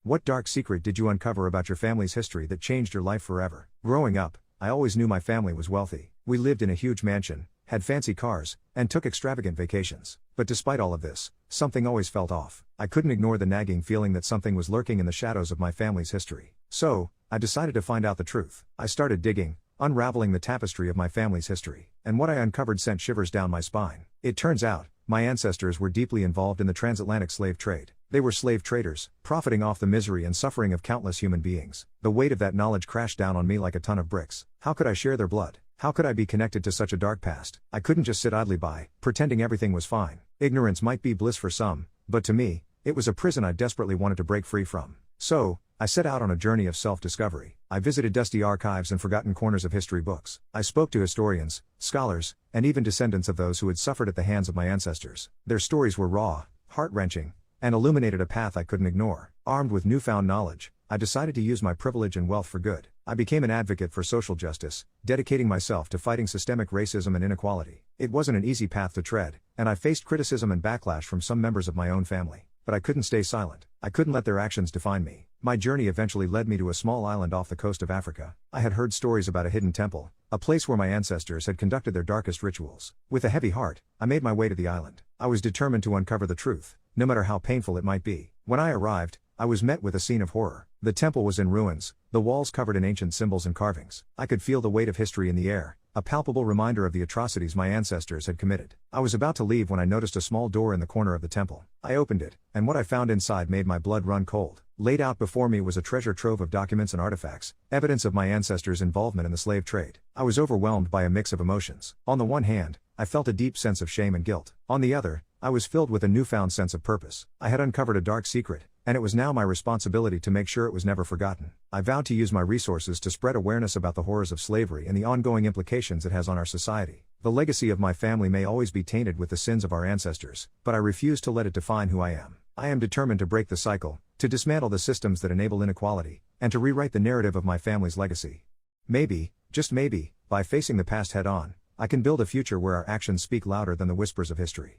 What dark secret did you uncover about your family's history that changed your life forever? Growing up, I always knew my family was wealthy. We lived in a huge mansion, had fancy cars, and took extravagant vacations. But despite all of this, something always felt off. I couldn't ignore the nagging feeling that something was lurking in the shadows of my family's history. So, I decided to find out the truth. I started digging, unraveling the tapestry of my family's history. And what I uncovered sent shivers down my spine. It turns out, my ancestors were deeply involved in the transatlantic slave trade. They were slave traders, profiting off the misery and suffering of countless human beings. The weight of that knowledge crashed down on me like a ton of bricks. How could I share their blood? How could I be connected to such a dark past? I couldn't just sit idly by, pretending everything was fine. Ignorance might be bliss for some, but to me, it was a prison I desperately wanted to break free from. So, I set out on a journey of self-discovery. I visited dusty archives and forgotten corners of history books. I spoke to historians, scholars, and even descendants of those who had suffered at the hands of my ancestors. Their stories were raw, heart-wrenching, and illuminated a path I couldn't ignore. Armed with newfound knowledge, I decided to use my privilege and wealth for good. I became an advocate for social justice, dedicating myself to fighting systemic racism and inequality. It wasn't an easy path to tread, and I faced criticism and backlash from some members of my own family. But I couldn't stay silent. I couldn't let their actions define me. My journey eventually led me to a small island off the coast of Africa. I had heard stories about a hidden temple, a place where my ancestors had conducted their darkest rituals. With a heavy heart, I made my way to the island. I was determined to uncover the truth, no matter how painful it might be. When I arrived, I was met with a scene of horror. The temple was in ruins, the walls covered in ancient symbols and carvings. I could feel the weight of history in the air, a palpable reminder of the atrocities my ancestors had committed. I was about to leave when I noticed a small door in the corner of the temple. I opened it, and what I found inside made my blood run cold. Laid out before me was a treasure trove of documents and artifacts, evidence of my ancestors' involvement in the slave trade. I was overwhelmed by a mix of emotions. On the one hand, I felt a deep sense of shame and guilt. On the other, I was filled with a newfound sense of purpose. I had uncovered a dark secret, and it was now my responsibility to make sure it was never forgotten. I vowed to use my resources to spread awareness about the horrors of slavery and the ongoing implications it has on our society. The legacy of my family may always be tainted with the sins of our ancestors, but I refuse to let it define who I am. I am determined to break the cycle, to dismantle the systems that enable inequality, and to rewrite the narrative of my family's legacy. Maybe, just maybe, by facing the past head-on, I can build a future where our actions speak louder than the whispers of history.